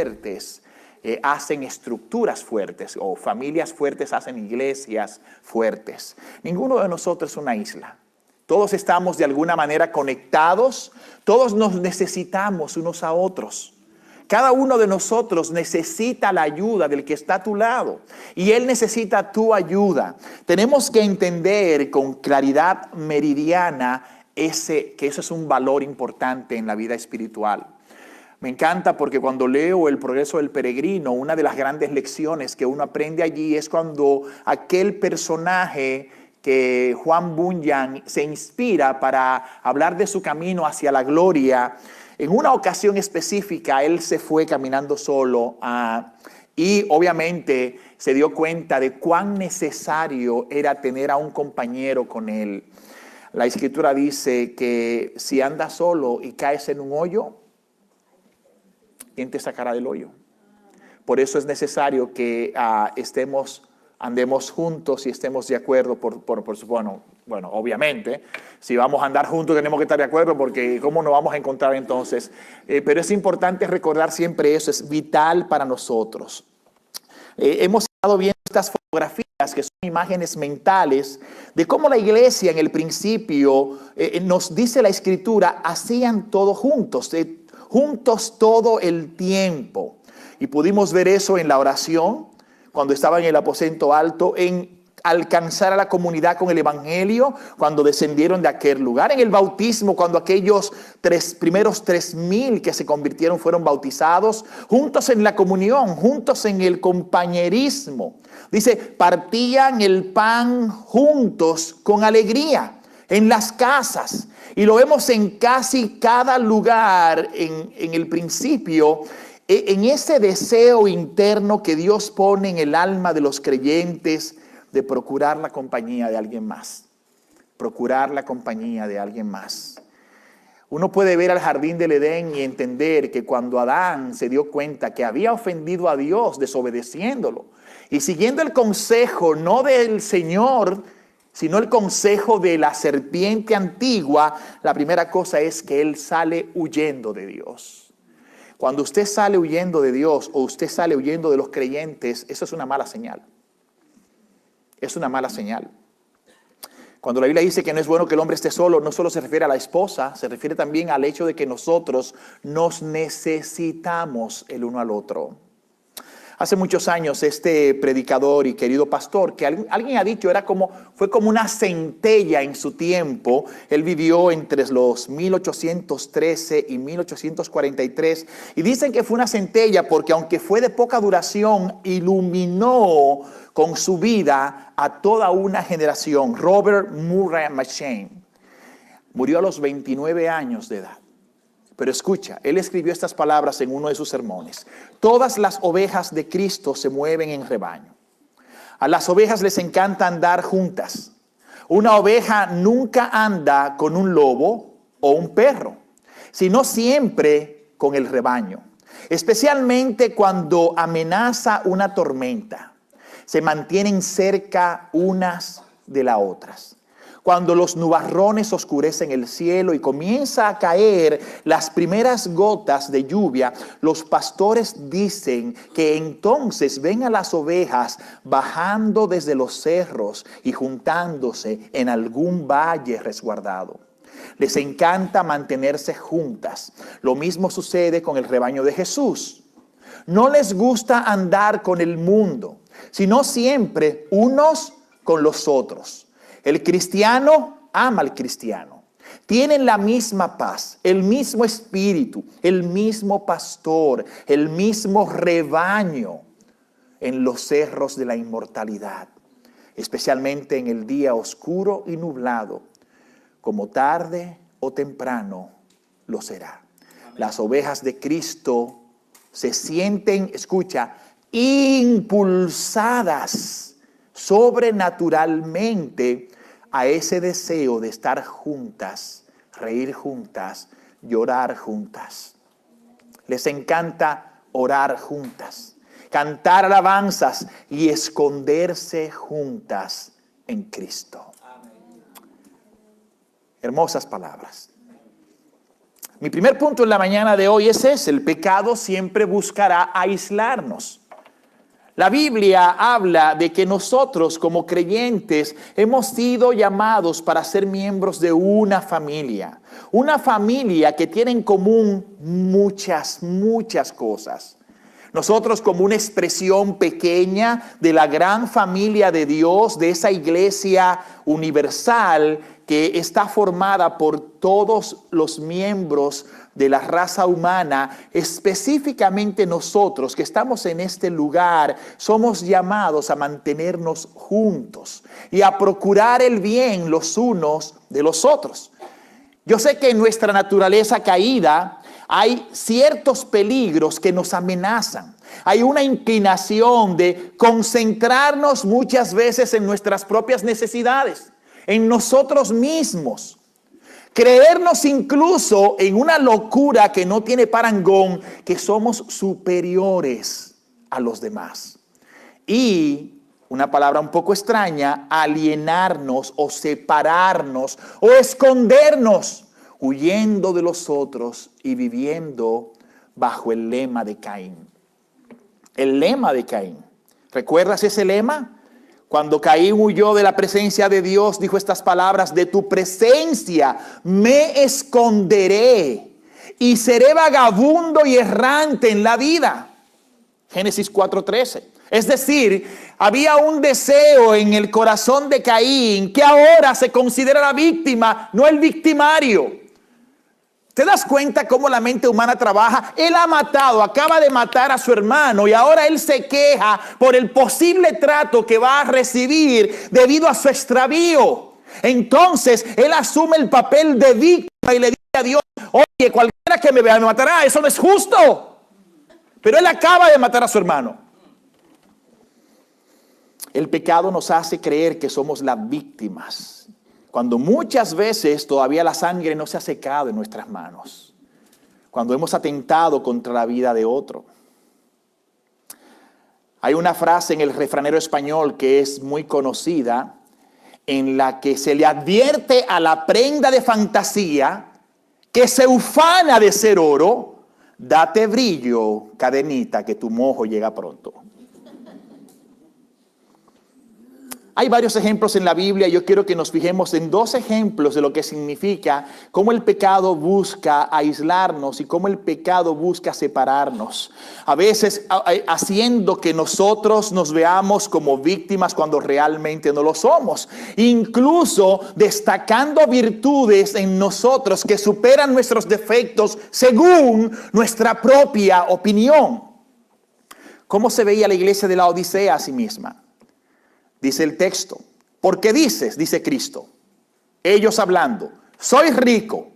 fuertes hacen estructuras fuertes, o familias fuertes hacen iglesias fuertes. Ninguno de nosotros es una isla. Todos estamos de alguna manera conectados, todos nos necesitamos unos a otros. Cada uno de nosotros necesita la ayuda del que está a tu lado y él necesita tu ayuda. Tenemos que entender con claridad meridiana que eso es un valor importante en la vida espiritual. Me encanta porque cuando leo El progreso del peregrino, una de las grandes lecciones que uno aprende allí es cuando aquel personaje que Juan Bunyan se inspira para hablar de su camino hacia la gloria. En una ocasión específica, él se fue caminando solo y obviamente se dio cuenta de cuán necesario era tener a un compañero con él. La Escritura dice que si andas solo y caes en un hoyo, ¿quién te sacará del hoyo? Por eso es necesario que andemos juntos y estemos de acuerdo bueno, obviamente, si vamos a andar juntos tenemos que estar de acuerdo porque ¿cómo nos vamos a encontrar entonces? Pero es importante recordar siempre eso, es vital para nosotros. Hemos estado viendo estas fotografías que son imágenes mentales de cómo la iglesia en el principio, nos dice la Escritura, hacían todo juntos, juntos todo el tiempo. Y pudimos ver eso en la oración, cuando estaban en el aposento alto, en alcanzar a la comunidad con el evangelio, cuando descendieron de aquel lugar, en el bautismo, cuando aquellos primeros 3,000 que se convirtieron fueron bautizados, juntos en la comunión, juntos en el compañerismo. Dice, partían el pan juntos con alegría en las casas. Y lo vemos en casi cada lugar en el principio, en ese deseo interno que Dios pone en el alma de los creyentes de procurar la compañía de alguien más. Procurar la compañía de alguien más. Uno puede ver al jardín del Edén y entender que cuando Adán se dio cuenta que había ofendido a Dios desobedeciéndolo y siguiendo el consejo no del Señor, sino el consejo de la serpiente antigua, la primera cosa es que él sale huyendo de Dios. Cuando usted sale huyendo de Dios o usted sale huyendo de los creyentes, eso es una mala señal. Es una mala señal. Cuando la Biblia dice que no es bueno que el hombre esté solo, no solo se refiere a la esposa, se refiere también al hecho de que nosotros nos necesitamos el uno al otro. Hace muchos años este predicador y querido pastor, que alguien ha dicho, fue como una centella en su tiempo. Él vivió entre los 1813 y 1843. Y dicen que fue una centella porque aunque fue de poca duración, iluminó con su vida a toda una generación. Robert Murray McCheyne murió a los 29 años de edad. Pero escucha, él escribió estas palabras en uno de sus sermones. Todas las ovejas de Cristo se mueven en rebaño. A las ovejas les encanta andar juntas. Una oveja nunca anda con un lobo o un perro, sino siempre con el rebaño. Especialmente cuando amenaza una tormenta. Se mantienen cerca unas de las otras. Cuando los nubarrones oscurecen el cielo y comienza a caer las primeras gotas de lluvia, los pastores dicen que entonces ven a las ovejas bajando desde los cerros y juntándose en algún valle resguardado. Les encanta mantenerse juntas. Lo mismo sucede con el rebaño de Jesús. No les gusta andar con el mundo, sino siempre unos con los otros. El cristiano ama al cristiano. Tienen la misma paz, el mismo espíritu, el mismo pastor, el mismo rebaño en los cerros de la inmortalidad, especialmente en el día oscuro y nublado, como tarde o temprano lo será. Las ovejas de Cristo se sienten, escucha, impulsadas sobrenaturalmente a ese deseo de estar juntas, reír juntas, llorar juntas. Les encanta orar juntas, cantar alabanzas y esconderse juntas en Cristo. Hermosas palabras. Mi primer punto en la mañana de hoy es ese: el pecado siempre buscará aislarnos. La Biblia habla de que nosotros como creyentes hemos sido llamados para ser miembros de una familia que tiene en común muchas cosas. Nosotros, como una expresión pequeña de la gran familia de Dios, de esa iglesia universal que está formada por todos los miembros de la raza humana, específicamente nosotros que estamos en este lugar, somos llamados a mantenernos juntos y a procurar el bien los unos de los otros. Yo sé que en nuestra naturaleza caída hay ciertos peligros que nos amenazan. Hay una inclinación de concentrarnos muchas veces en nuestras propias necesidades, en nosotros mismos. Creernos incluso en una locura que no tiene parangón, que somos superiores a los demás. Y, una palabra un poco extraña, alienarnos o separarnos o escondernos, huyendo de los otros y viviendo bajo el lema de Caín. El lema de Caín. ¿Recuerdas ese lema? Cuando Caín huyó de la presencia de Dios, dijo estas palabras: de tu presencia me esconderé y seré vagabundo y errante en la vida. Génesis 4:13. Es decir, había un deseo en el corazón de Caín que ahora se considera la víctima, no el victimario. ¿Te das cuenta cómo la mente humana trabaja? Él ha matado, acaba de matar a su hermano y ahora él se queja por el posible trato que va a recibir debido a su extravío. Entonces él asume el papel de víctima y le dice a Dios: oye, cualquiera que me vea me matará, eso no es justo. Pero él acaba de matar a su hermano. El pecado nos hace creer que somos las víctimas, cuando muchas veces todavía la sangre no se ha secado en nuestras manos, cuando hemos atentado contra la vida de otro. Hay una frase en el refranero español que es muy conocida, en la que se le advierte a la prenda de fantasía que se ufana de ser oro: date brillo, cadenita, que tu mojo llega pronto. Hay varios ejemplos en la Biblia. Yo quiero que nos fijemos en dos ejemplos de lo que significa cómo el pecado busca aislarnos y cómo el pecado busca separarnos. A veces haciendo que nosotros nos veamos como víctimas cuando realmente no lo somos. Incluso destacando virtudes en nosotros que superan nuestros defectos según nuestra propia opinión. ¿Cómo se veía la iglesia de la Odisea a sí misma? Dice el texto: porque dices, dice Cristo, ellos hablando, soy rico,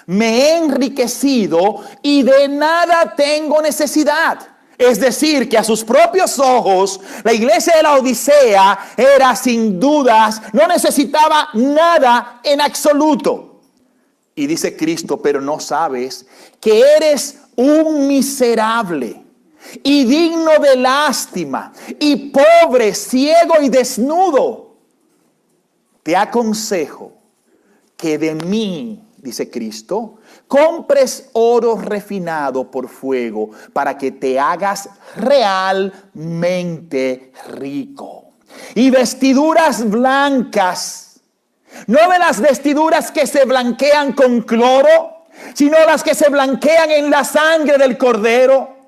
me he enriquecido y de nada tengo necesidad. Es decir, que a sus propios ojos, la iglesia de la Odisea era sin dudas, no necesitaba nada en absoluto. Y dice Cristo: pero no sabes que eres un miserable y digno de lástima, y pobre, ciego y desnudo. Te aconsejo que de mí, dice Cristo, compres oro refinado por fuego, para que te hagas realmente rico, y vestiduras blancas, no de las vestiduras que se blanquean con cloro, sino las que se blanquean en la sangre del Cordero,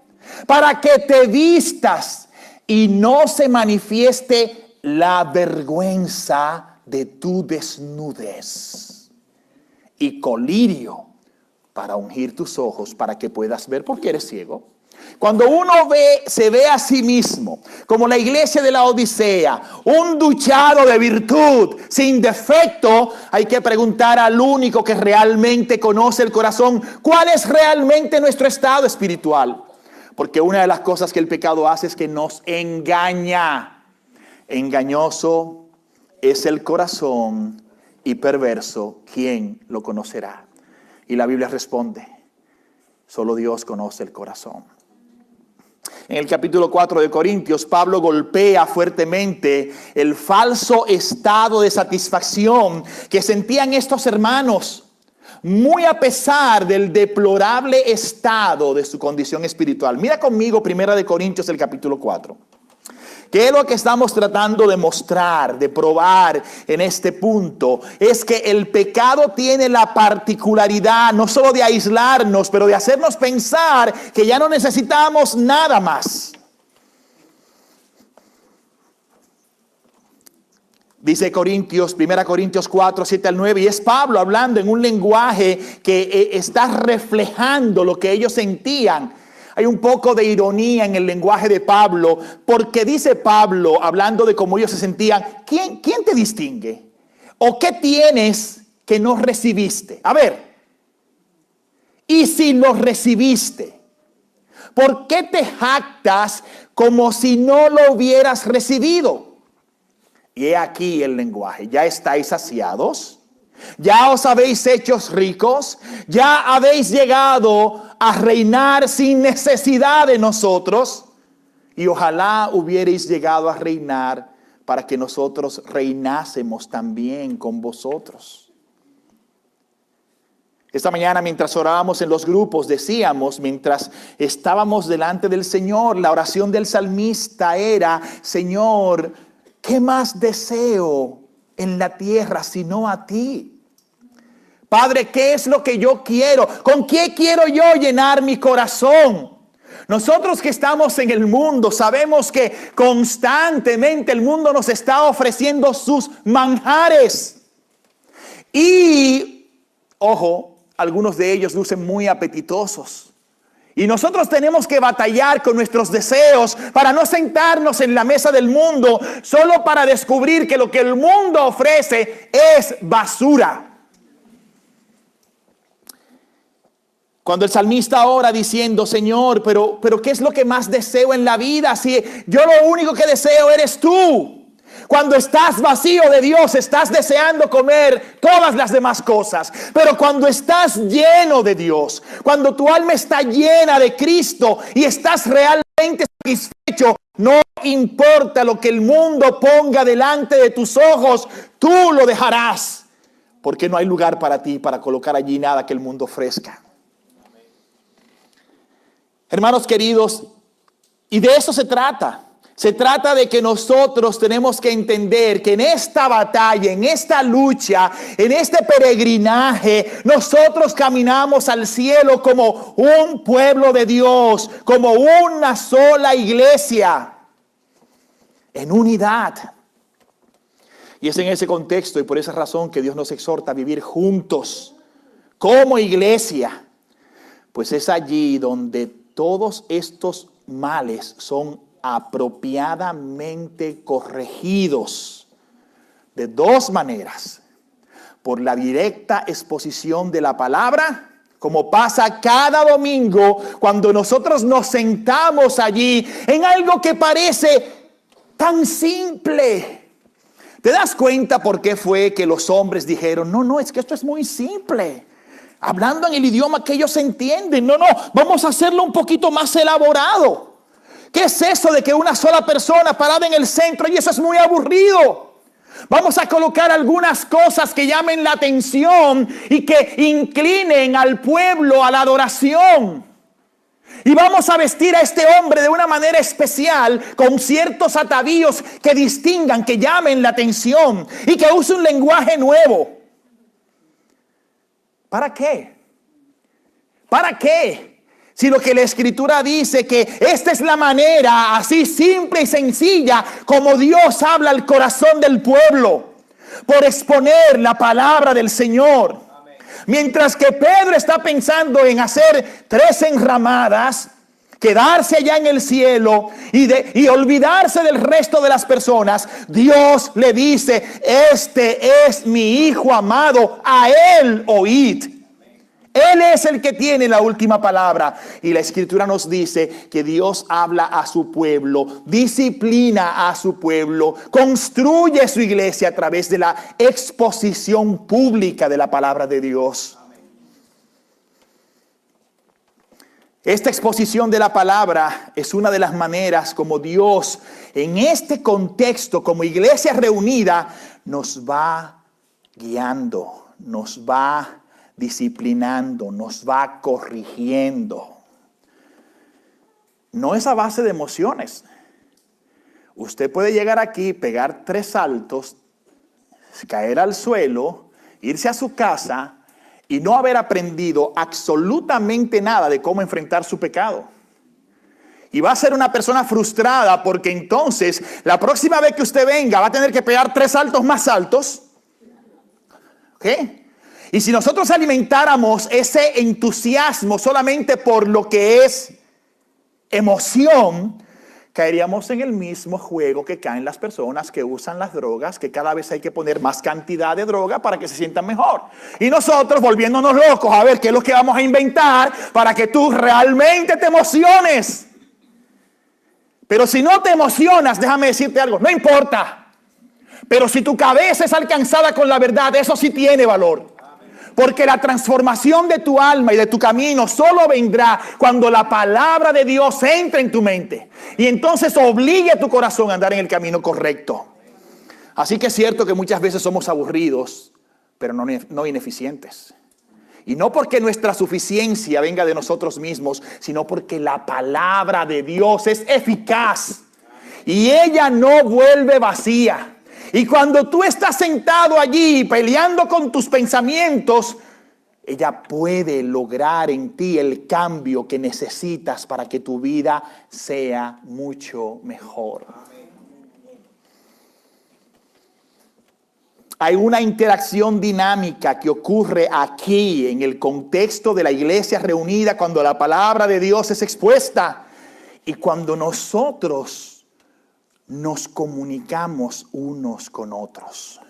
para que te vistas y no se manifieste la vergüenza de tu desnudez, y colirio para ungir tus ojos, para que puedas ver, porque eres ciego. Cuando uno se ve a sí mismo, como la iglesia de la Odisea, un duchado de virtud, sin defecto, hay que preguntar al único que realmente conoce el corazón, ¿cuál es realmente nuestro estado espiritual? Porque una de las cosas que el pecado hace es que nos engaña. Engañoso es el corazón y perverso, ¿quién lo conocerá? Y la Biblia responde: solo Dios conoce el corazón. En el capítulo 4 de Corintios, Pablo golpea fuertemente el falso estado de satisfacción que sentían estos hermanos. muy a pesar del deplorable estado de su condición espiritual. Mira conmigo 1 Corintios el capítulo 4. ¿Qué es lo que estamos tratando de mostrar, de probar en este punto? Es que el pecado tiene la particularidad no solo de aislarnos, pero de hacernos pensar que ya no necesitamos nada más. Dice 1 Corintios 4, 7 al 9, y es Pablo hablando en un lenguaje que está reflejando lo que ellos sentían. Hay un poco de ironía en el lenguaje de Pablo, porque dice Pablo, hablando de cómo ellos se sentían, ¿quién te distingue? ¿O qué tienes que no recibiste? A ver, y si lo recibiste, ¿por qué te jactas como si no lo hubieras recibido? Y he aquí el lenguaje, ¿ya estáis saciados? ¿Ya os habéis hecho ricos? ¿Ya habéis llegado a reinar sin necesidad de nosotros? Y ojalá hubierais llegado a reinar para que nosotros reinásemos también con vosotros. Esta mañana mientras orábamos en los grupos decíamos, mientras estábamos delante del Señor, la oración del salmista era: Señor, ¿qué más deseo en la tierra sino a ti? Padre, ¿qué es lo que yo quiero? ¿Con qué quiero yo llenar mi corazón? Nosotros que estamos en el mundo sabemos que constantemente el mundo nos está ofreciendo sus manjares. Y, ojo, algunos de ellos lucen muy apetitosos. Y nosotros tenemos que batallar con nuestros deseos para no sentarnos en la mesa del mundo solo para descubrir que lo que el mundo ofrece es basura. Cuando el salmista ora diciendo: Señor, pero ¿qué es lo que más deseo en la vida? Si yo lo único que deseo eres tú. Cuando estás vacío de Dios, estás deseando comer todas las demás cosas. Pero cuando estás lleno de Dios, cuando tu alma está llena de Cristo y estás realmente satisfecho, no importa lo que el mundo ponga delante de tus ojos, tú lo dejarás. Porque no hay lugar para ti para colocar allí nada que el mundo ofrezca. Hermanos queridos, y de eso se trata. Se trata de que nosotros tenemos que entender que en esta batalla, en esta lucha, en este peregrinaje, nosotros caminamos al cielo como un pueblo de Dios, como una sola iglesia, en unidad. Y es en ese contexto y por esa razón que Dios nos exhorta a vivir juntos como iglesia, pues es allí donde todos estos males son apropiadamente corregidos de dos maneras: por la directa exposición de la palabra, como pasa cada domingo cuando nosotros nos sentamos allí en algo que parece tan simple. ¿Te das cuenta por qué fue que los hombres dijeron: no, es que esto es muy simple? Hablando en el idioma que ellos entienden. No, vamos a hacerlo un poquito más elaborado. ¿Qué es eso de que una sola persona parada en el centro? Y eso es muy aburrido. Vamos a colocar algunas cosas que llamen la atención y que inclinen al pueblo a la adoración. Y vamos a vestir a este hombre de una manera especial, con ciertos atavíos que distingan, que llamen la atención y que use un lenguaje nuevo. ¿Para qué? ¿Para qué? Si lo que la Escritura dice que esta es la manera así simple y sencilla como Dios habla al corazón del pueblo, por exponer la palabra del Señor. Amén. Mientras que Pedro está pensando en hacer 3 enramadas, quedarse allá en el cielo y olvidarse del resto de las personas, Dios le dice: este es mi Hijo amado, a Él oíd. Él es el que tiene la última palabra. Y la Escritura nos dice que Dios habla a su pueblo, disciplina a su pueblo, construye su iglesia a través de la exposición pública de la palabra de Dios. Esta exposición de la palabra es una de las maneras como Dios, en este contexto, como iglesia reunida, nos va guiando, nos va disciplinando, nos va corrigiendo. No es a base de emociones. Usted puede llegar aquí, pegar 3 saltos, caer al suelo, irse a su casa y no haber aprendido absolutamente nada de cómo enfrentar su pecado. Y va a ser una persona frustrada porque entonces la próxima vez que usted venga va a tener que pegar 3 saltos más altos. ¿Ok? Y si nosotros alimentáramos ese entusiasmo solamente por lo que es emoción, caeríamos en el mismo juego que caen las personas que usan las drogas, que cada vez hay que poner más cantidad de droga para que se sientan mejor. Y nosotros volviéndonos locos a ver qué es lo que vamos a inventar para que tú realmente te emociones. Pero si no te emocionas, déjame decirte algo, no importa. Pero si tu cabeza es alcanzada con la verdad, eso sí tiene valor. Porque la transformación de tu alma y de tu camino solo vendrá cuando la palabra de Dios entre en tu mente. Y entonces obligue a tu corazón a andar en el camino correcto. Así que es cierto que muchas veces somos aburridos, pero no ineficientes. Y no porque nuestra suficiencia venga de nosotros mismos, sino porque la palabra de Dios es eficaz. Y ella no vuelve vacía. Y cuando tú estás sentado allí peleando con tus pensamientos, ella puede lograr en ti el cambio que necesitas para que tu vida sea mucho mejor. Hay una interacción dinámica que ocurre aquí en el contexto de la iglesia reunida cuando la palabra de Dios es expuesta y cuando nosotros nos comunicamos unos con otros.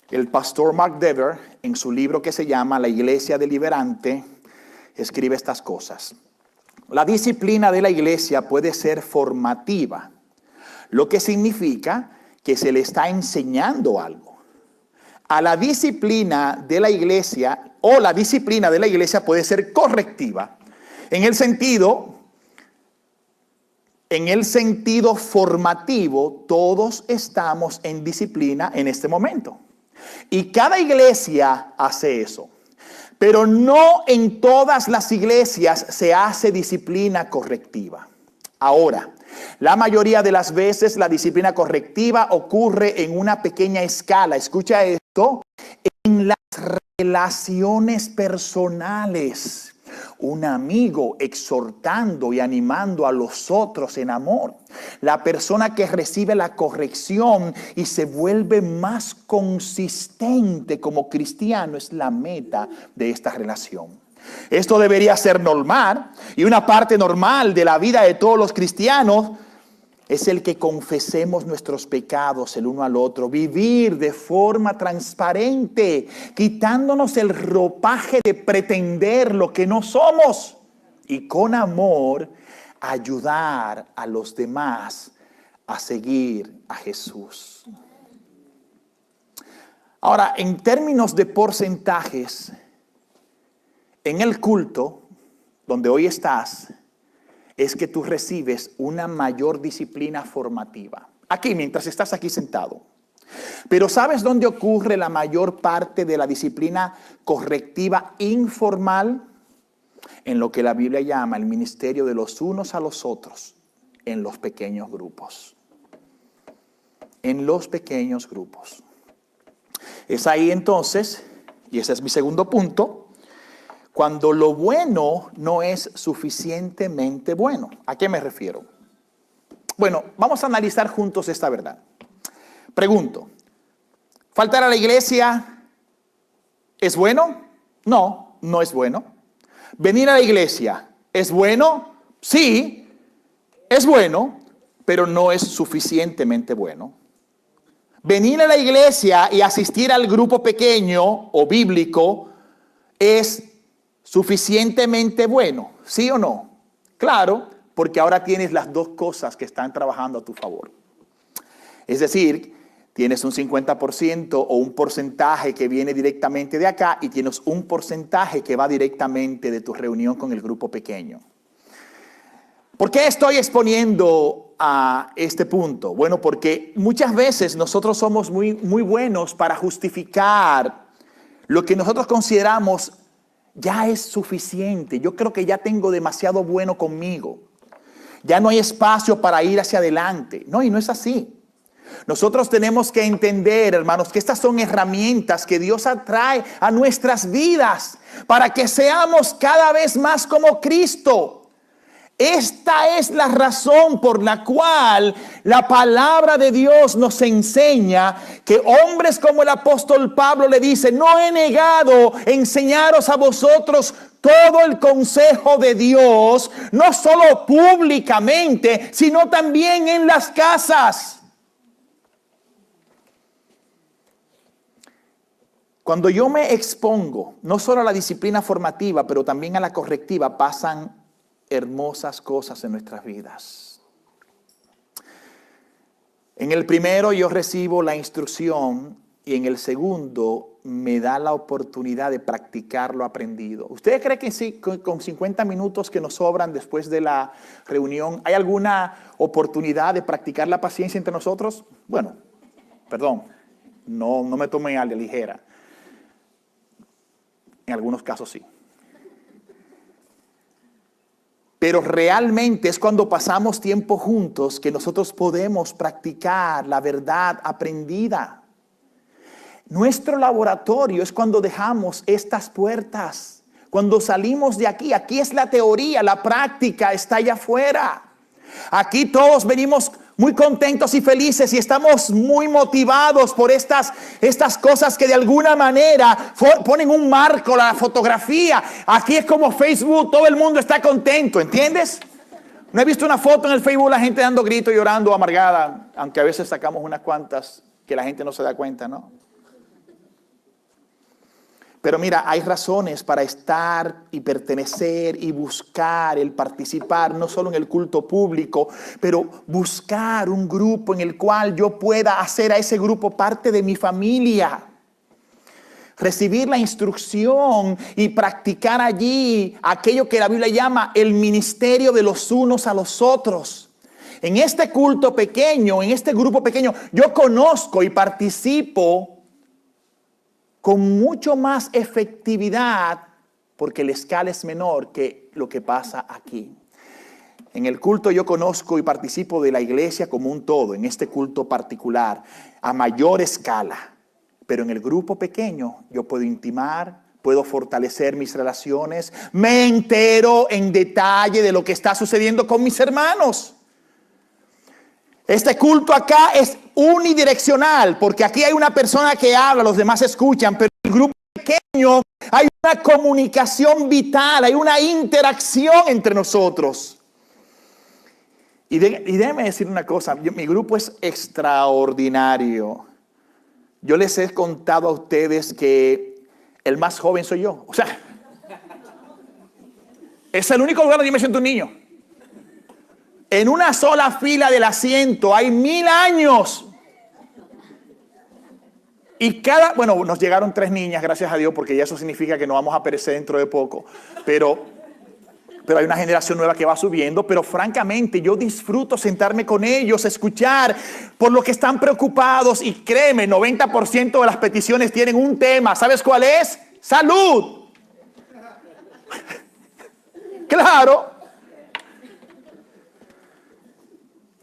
El pastor Mark Dever, en su libro que se llama La Iglesia Deliberante, escribe estas cosas. La disciplina de la iglesia puede ser formativa, lo que significa que se le está enseñando algo. A la disciplina de la iglesia, o la disciplina de la iglesia puede ser correctiva, en el sentido formativo. Todos estamos en disciplina en este momento. Y cada iglesia hace eso. Pero no en todas las iglesias se hace disciplina correctiva. Ahora, la mayoría de las veces la disciplina correctiva ocurre en una pequeña escala. Escucha esto, en las relaciones personales. Un amigo exhortando y animando a los otros en amor. La persona que recibe la corrección y se vuelve más consistente como cristiano es la meta de esta relación. Esto debería ser normal, y una parte normal de la vida de todos los cristianos es el que confesemos nuestros pecados el uno al otro, vivir de forma transparente, quitándonos el ropaje de pretender lo que no somos y con amor ayudar a los demás a seguir a Jesús. Ahora, en términos de porcentajes, en el culto donde hoy estás, es que tú recibes una mayor disciplina formativa. Aquí, mientras estás aquí sentado. Pero ¿sabes dónde ocurre la mayor parte de la disciplina correctiva informal? En lo que la Biblia llama el ministerio de los unos a los otros, en los pequeños grupos. En los pequeños grupos. Es ahí entonces, y ese es mi segundo punto, cuando lo bueno no es suficientemente bueno. ¿A qué me refiero? Bueno, vamos a analizar juntos esta verdad. Pregunto, ¿faltar a la iglesia es bueno? No, no es bueno. ¿Venir a la iglesia es bueno? Sí, es bueno, pero no es suficientemente bueno. Venir a la iglesia y asistir al grupo pequeño o bíblico es suficientemente bueno, ¿sí o no? Claro, porque ahora tienes las dos cosas que están trabajando a tu favor. Es decir, tienes un 50% o un porcentaje que viene directamente de acá y tienes un porcentaje que va directamente de tu reunión con el grupo pequeño. ¿Por qué estoy exponiendo a este punto? Bueno, porque muchas veces nosotros somos muy buenos para justificar lo que nosotros consideramos ya es suficiente. Yo creo que ya tengo demasiado bueno conmigo. Ya no hay espacio para ir hacia adelante. No, y no es así. Nosotros tenemos que entender, hermanos, que estas son herramientas que Dios atrae a nuestras vidas para que seamos cada vez más como Cristo. Esta es la razón por la cual la palabra de Dios nos enseña que hombres como el apóstol Pablo le dice: no he negado enseñaros a vosotros todo el consejo de Dios, no solo públicamente, sino también en las casas. Cuando yo me expongo no solo a la disciplina formativa, pero también a la correctiva, pasan hermosas cosas en nuestras vidas. En el primero yo recibo la instrucción y en el segundo me da la oportunidad de practicar lo aprendido. ¿Usted cree que sí, con 50 minutos que nos sobran después de la reunión, hay alguna oportunidad de practicar la paciencia entre nosotros? Bueno, perdón, no me tomen a la ligera. En algunos casos sí. Pero realmente es cuando pasamos tiempo juntos que nosotros podemos practicar la verdad aprendida. Nuestro laboratorio es cuando dejamos estas puertas. Cuando salimos de aquí, aquí es la teoría, la práctica está allá afuera. Aquí todos venimos muy contentos y felices y estamos muy motivados por estas cosas que de alguna manera ponen un marco, la fotografía. Aquí es como Facebook, todo el mundo está contento, ¿entiendes? No he visto una foto en el Facebook, la gente dando gritos, llorando, amargada, aunque a veces sacamos unas cuantas que la gente no se da cuenta, ¿no? Pero mira, hay razones para estar y pertenecer y buscar el participar, no solo en el culto público, pero buscar un grupo en el cual yo pueda hacer a ese grupo parte de mi familia. Recibir la instrucción y practicar allí aquello que la Biblia llama el ministerio de los unos a los otros. En este culto pequeño, en este grupo pequeño, yo conozco y participo con mucho más efectividad, porque la escala es menor que lo que pasa aquí. En el culto yo conozco y participo de la iglesia como un todo, en este culto particular, a mayor escala. Pero en el grupo pequeño yo puedo intimar, puedo fortalecer mis relaciones, me entero en detalle de lo que está sucediendo con mis hermanos. Este culto acá es unidireccional, porque aquí hay una persona que habla, los demás escuchan, pero en el grupo pequeño hay una comunicación vital, hay una interacción entre nosotros. Y déjeme decir una cosa, mi grupo es extraordinario. Yo les he contado a ustedes que el más joven soy yo. O sea, es el único lugar donde yo me siento un niño. En una sola fila del asiento hay 1000 años. Y bueno, nos llegaron 3 niñas, gracias a Dios, porque ya eso significa que no vamos a perecer dentro de poco. Pero hay una generación nueva que va subiendo. Pero francamente, yo disfruto sentarme con ellos, escuchar por lo que están preocupados. Y créeme, 90% de las peticiones tienen un tema. ¿Sabes cuál es? ¡Salud! Claro.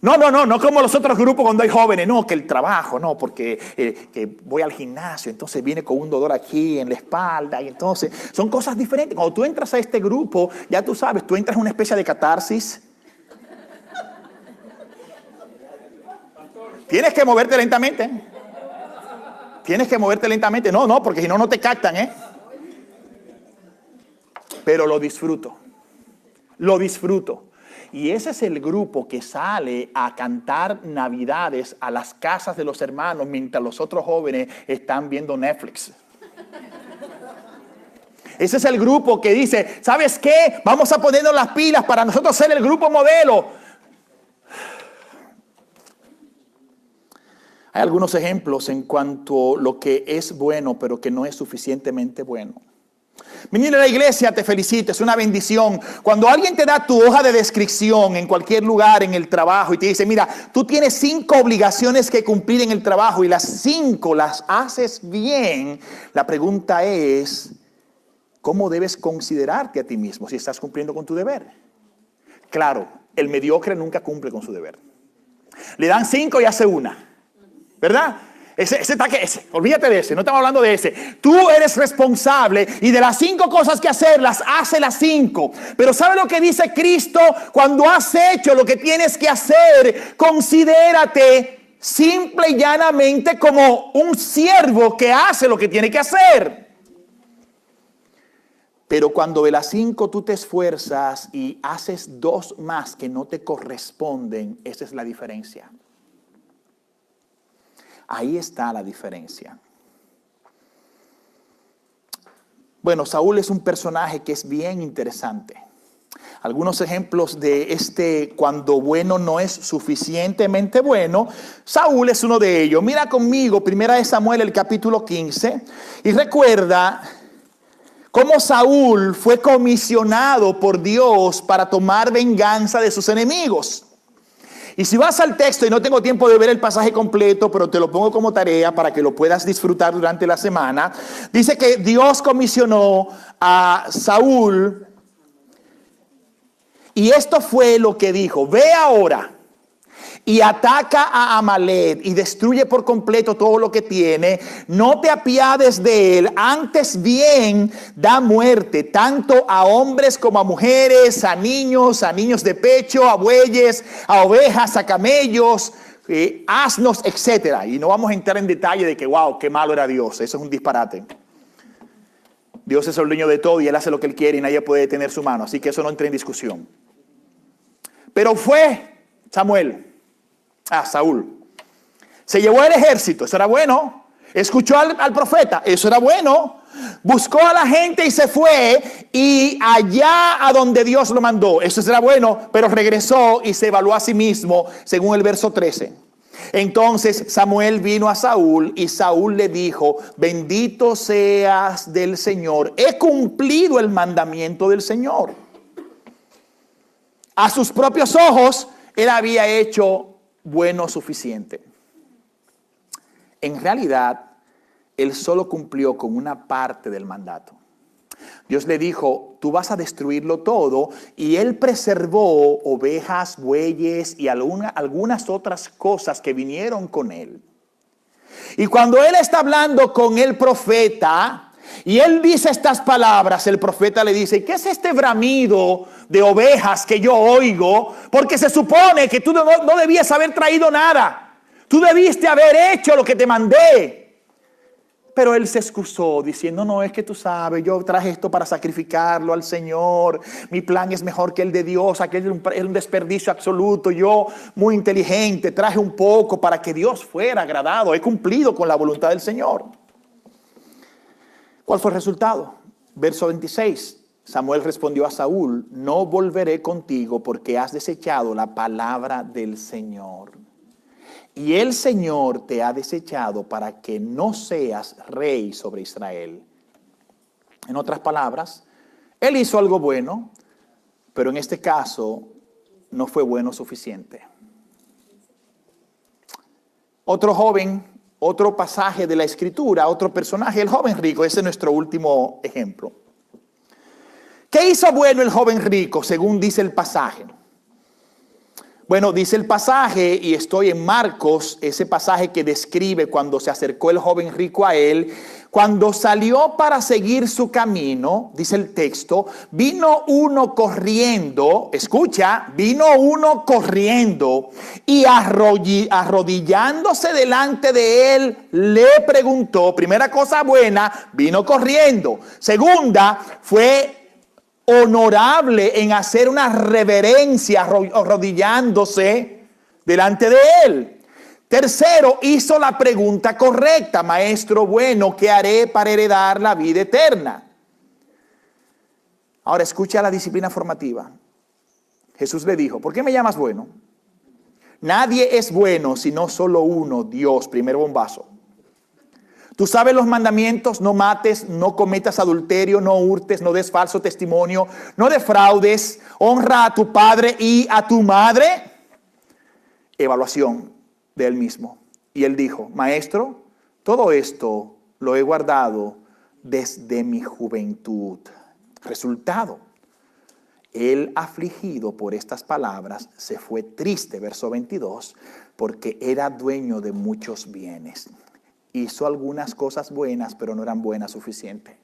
No como los otros grupos cuando hay jóvenes, no, que el trabajo, no, porque que voy al gimnasio, entonces viene con un dolor aquí en la espalda, y entonces son cosas diferentes. Cuando tú entras a este grupo, ya tú sabes, tú entras en una especie de catarsis. Tienes que moverte lentamente. Tienes que moverte lentamente. No, porque si no, no te captan, ¿eh? Pero lo disfruto. Lo disfruto. Y ese es el grupo que sale a cantar navidades a las casas de los hermanos mientras los otros jóvenes están viendo Netflix. Ese es el grupo que dice, ¿sabes qué? Vamos a ponernos las pilas para nosotros ser el grupo modelo. Hay algunos ejemplos en cuanto a lo que es bueno, pero que no es suficientemente bueno. Venir a la iglesia, te felicito, es una bendición. Cuando alguien te da tu hoja de descripción en cualquier lugar, en el trabajo, y te dice, mira, tú tienes 5 obligaciones que cumplir en el trabajo y las 5 las haces bien, la pregunta es, ¿cómo debes considerarte a ti mismo si estás cumpliendo con tu deber? Claro, el mediocre nunca cumple con su deber. Le dan 5 y hace una, ¿verdad? Olvídate de ese, no estamos hablando de ese. Tú eres responsable y de las 5 cosas que hacer, las hace las 5. Pero ¿sabe lo que dice Cristo? Cuando has hecho lo que tienes que hacer, considérate simple y llanamente como un siervo que hace lo que tiene que hacer. Pero cuando de las 5 tú te esfuerzas y haces 2 más que no te corresponden, esa es la diferencia. Ahí está la diferencia. Bueno, Saúl es un personaje que es bien interesante. Algunos ejemplos de cuando bueno no es suficientemente bueno, Saúl es uno de ellos. Mira conmigo, 1 Samuel, el capítulo 15, y recuerda cómo Saúl fue comisionado por Dios para tomar venganza de sus enemigos. Y si vas al texto, y no tengo tiempo de ver el pasaje completo, pero te lo pongo como tarea para que lo puedas disfrutar durante la semana, dice que Dios comisionó a Saúl, y esto fue lo que dijo: ve ahora y ataca a Amalek y destruye por completo todo lo que tiene. No te apiades de él, antes bien da muerte tanto a hombres como a mujeres, a niños de pecho, a bueyes, a ovejas, a camellos, asnos, etcétera. Y no vamos a entrar en detalle de que wow, qué malo era Dios. Eso es un disparate. Dios es el dueño de todo y Él hace lo que Él quiere y nadie puede detener su mano. Así que eso no entra en discusión. Pero fue Saúl. Se llevó el ejército, eso era bueno. Escuchó al profeta, eso era bueno. Buscó a la gente y se fue. Y allá a donde Dios lo mandó, eso era bueno. Pero regresó y se evaluó a sí mismo, según el verso 13. Entonces Samuel vino a Saúl y Saúl le dijo: bendito seas del Señor, he cumplido el mandamiento del Señor. A sus propios ojos él había hecho bueno suficiente. En realidad, él solo cumplió con una parte del mandato. Dios le dijo: tú vas a destruirlo todo, y él preservó ovejas, bueyes y algunas otras cosas que vinieron con él. Y cuando él está hablando con el profeta y él dice estas palabras, el profeta le dice: ¿qué es este bramido de ovejas que yo oigo? Porque se supone que tú no debías haber traído nada. Tú debiste haber hecho lo que te mandé. Pero él se excusó diciendo: no, es que tú sabes, yo traje esto para sacrificarlo al Señor. Mi plan es mejor que el de Dios. Aquel es un desperdicio absoluto. Yo, muy inteligente, traje un poco para que Dios fuera agradado. He cumplido con la voluntad del Señor. ¿Cuál fue el resultado? Verso 26. Samuel respondió a Saúl: no volveré contigo porque has desechado la palabra del Señor. Y el Señor te ha desechado para que no seas rey sobre Israel. En otras palabras, él hizo algo bueno, pero en este caso no fue bueno suficiente. Otro joven, otro pasaje de la Escritura, otro personaje, el joven rico. Ese es nuestro último ejemplo. ¿Qué hizo bueno el joven rico según dice el pasaje? Bueno, dice el pasaje, y estoy en Marcos, ese pasaje que describe cuando se acercó el joven rico a él. Cuando salió para seguir su camino, dice el texto, vino uno corriendo, escucha, vino uno corriendo y arrodillándose delante de él, le preguntó. Primera cosa buena, vino corriendo. Segunda, fue honorable en hacer una reverencia arrodillándose delante de él. Tercero, hizo la pregunta correcta: maestro bueno, ¿qué haré para heredar la vida eterna? Ahora escucha la disciplina formativa. Jesús le dijo: ¿por qué me llamas bueno? Nadie es bueno sino solo uno, Dios. Primer bombazo. Tú sabes los mandamientos: no mates, no cometas adulterio, no hurtes, no des falso testimonio, no defraudes, honra a tu padre y a tu madre. Evaluación de él mismo. Y él dijo: maestro, todo esto lo he guardado desde mi juventud. Resultado: él, afligido por estas palabras, se fue triste, verso 22, porque era dueño de muchos bienes. Hizo algunas cosas buenas, pero no eran buenas suficientes.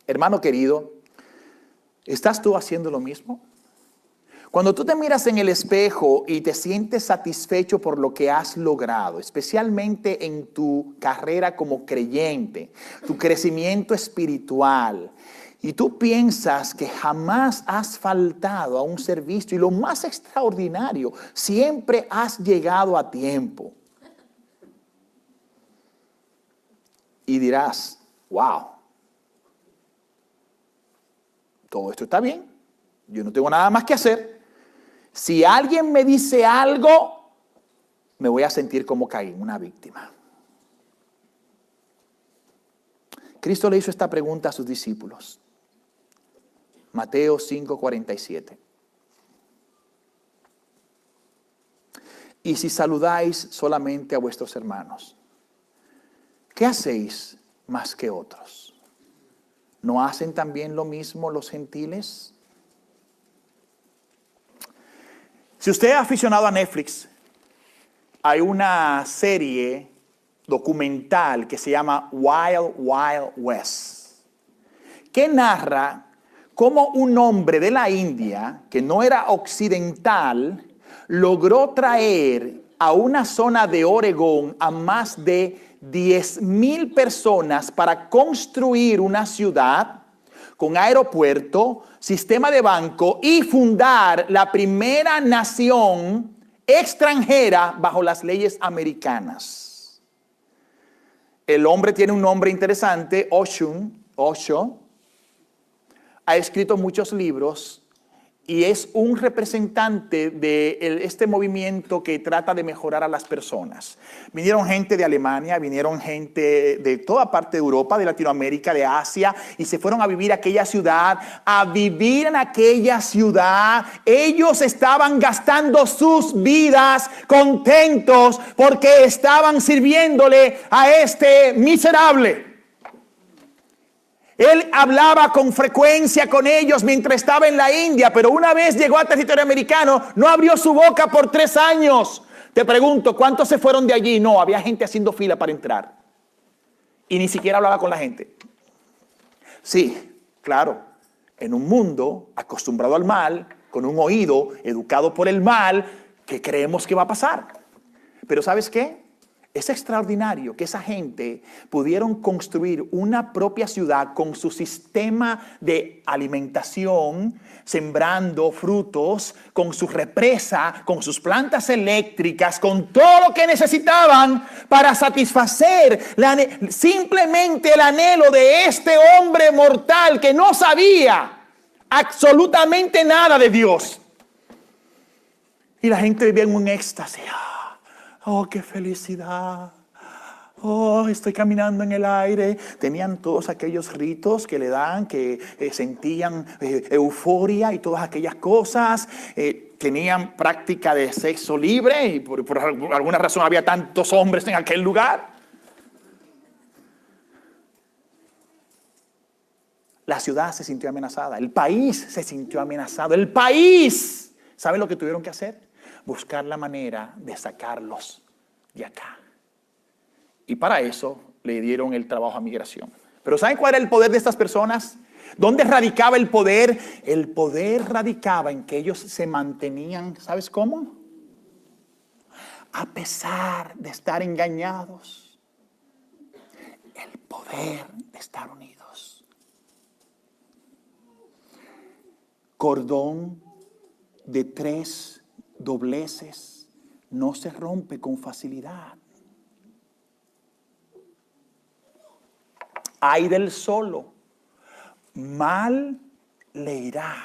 Hermano querido, ¿estás tú haciendo lo mismo? Cuando tú te miras en el espejo y te sientes satisfecho por lo que has logrado, especialmente en tu carrera como creyente, tu crecimiento espiritual, y tú piensas que jamás has faltado a un servicio, y lo más extraordinario, siempre has llegado a tiempo. Y dirás: wow, todo esto está bien, yo no tengo nada más que hacer. Si alguien me dice algo, me voy a sentir como Caín, una víctima. Cristo le hizo esta pregunta a sus discípulos. Mateo 5:47. Y si saludáis solamente a vuestros hermanos, ¿qué hacéis más que otros? ¿No hacen también lo mismo los gentiles? Si usted es aficionado a Netflix, hay una serie documental que se llama Wild Wild West, que narra cómo un hombre de la India, que no era occidental, logró traer a una zona de Oregón a más de 10,000 personas para construir una ciudad con aeropuerto, sistema de banco y fundar la primera nación extranjera bajo las leyes americanas. El hombre tiene un nombre interesante, Osho. Ha escrito muchos libros y es un representante de este movimiento que trata de mejorar a las personas. Vinieron gente de Alemania, vinieron gente de toda parte de Europa, de Latinoamérica, de Asia, y se fueron a vivir a aquella ciudad. A vivir en aquella ciudad, ellos estaban gastando sus vidas contentos porque estaban sirviéndole a este miserable. Él hablaba con frecuencia con ellos mientras estaba en la India, pero una vez llegó a territorio americano, no abrió su boca por 3 años. Te pregunto, ¿cuántos se fueron de allí? No, había gente haciendo fila para entrar. Y ni siquiera hablaba con la gente. Sí, claro, en un mundo acostumbrado al mal, con un oído educado por el mal, ¿qué creemos que va a pasar? Pero ¿sabes qué? Es extraordinario que esa gente pudieron construir una propia ciudad con su sistema de alimentación, sembrando frutos, con su represa, con sus plantas eléctricas, con todo lo que necesitaban para satisfacer simplemente el anhelo de este hombre mortal que no sabía absolutamente nada de Dios. Y la gente vivía en un éxtasis. Oh, qué felicidad. Oh, estoy caminando en el aire. Tenían todos aquellos ritos que le dan, que sentían euforia y todas aquellas cosas. Tenían práctica de sexo libre y por alguna razón había tantos hombres en aquel lugar. La ciudad se sintió amenazada. El país se sintió amenazado. El país. ¿Saben lo que tuvieron que hacer? Buscar la manera de sacarlos de acá. Y para eso le dieron el trabajo a migración. Pero ¿saben cuál era el poder de estas personas? ¿Dónde radicaba el poder? El poder radicaba en que ellos se mantenían, ¿sabes cómo? A pesar de estar engañados. El poder de estar unidos. Cordón de 3 dobleces no se rompe con facilidad. Ay del solo, mal le irá.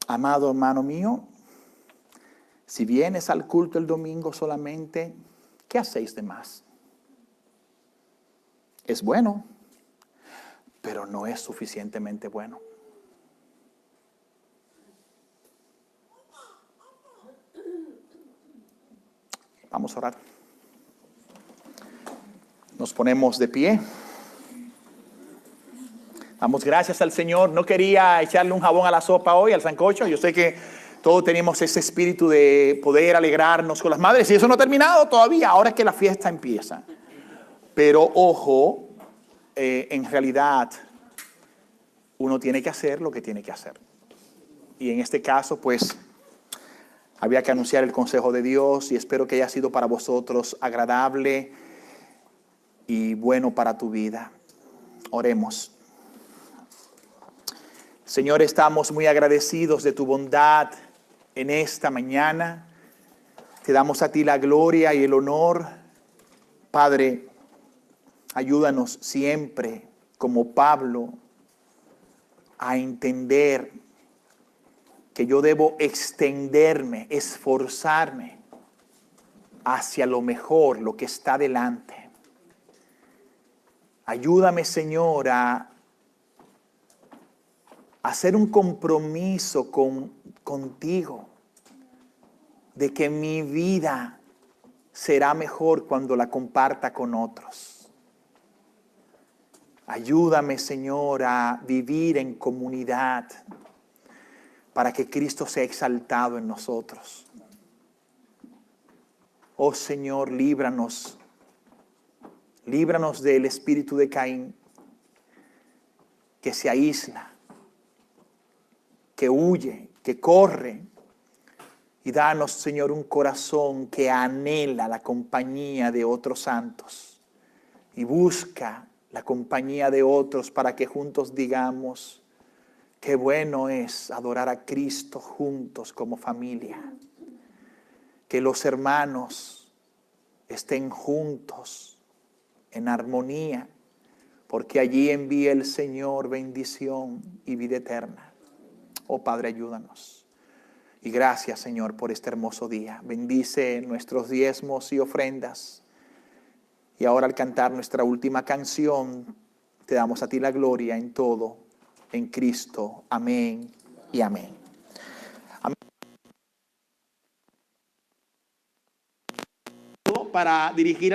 Amado hermano mío, si vienes al culto el domingo solamente, ¿Qué hacéis de más? Es bueno, pero no es suficientemente bueno. Vamos a orar. Nos ponemos de pie. Damos gracias al Señor. No quería echarle un jabón a la sopa hoy, al sancocho. Yo sé que todos tenemos ese espíritu de poder alegrarnos con las madres. Y eso no ha terminado todavía, ahora es que la fiesta empieza. Pero ojo, en realidad uno tiene que hacer lo que tiene que hacer. Y en este caso, pues, había que anunciar el consejo de Dios y espero que haya sido para vosotros agradable y bueno para tu vida. Oremos. Señor, estamos muy agradecidos de tu bondad en esta mañana. Te damos a ti la gloria y el honor. Padre, ayúdanos siempre, como Pablo, a entender que yo debo extenderme, esforzarme hacia lo mejor, lo que está delante. Ayúdame, Señor, a hacer un compromiso contigo de que mi vida será mejor cuando la comparta con otros. Ayúdame, Señor, a vivir en comunidad para que Cristo sea exaltado en nosotros. Oh Señor, líbranos del espíritu de Caín, que se aísla, que huye, que corre. Y danos, Señor, un corazón que anhela la compañía de otros santos y busca la compañía de otros para que juntos digamos: qué bueno es adorar a Cristo juntos como familia. Que los hermanos estén juntos en armonía, porque allí envía el Señor bendición y vida eterna. Oh Padre, ayúdanos. Y gracias, Señor, por este hermoso día. Bendice nuestros diezmos y ofrendas. Y ahora, al cantar nuestra última canción, te damos a ti la gloria en todo, en Cristo. Amén y amén. Amén. Para dirigir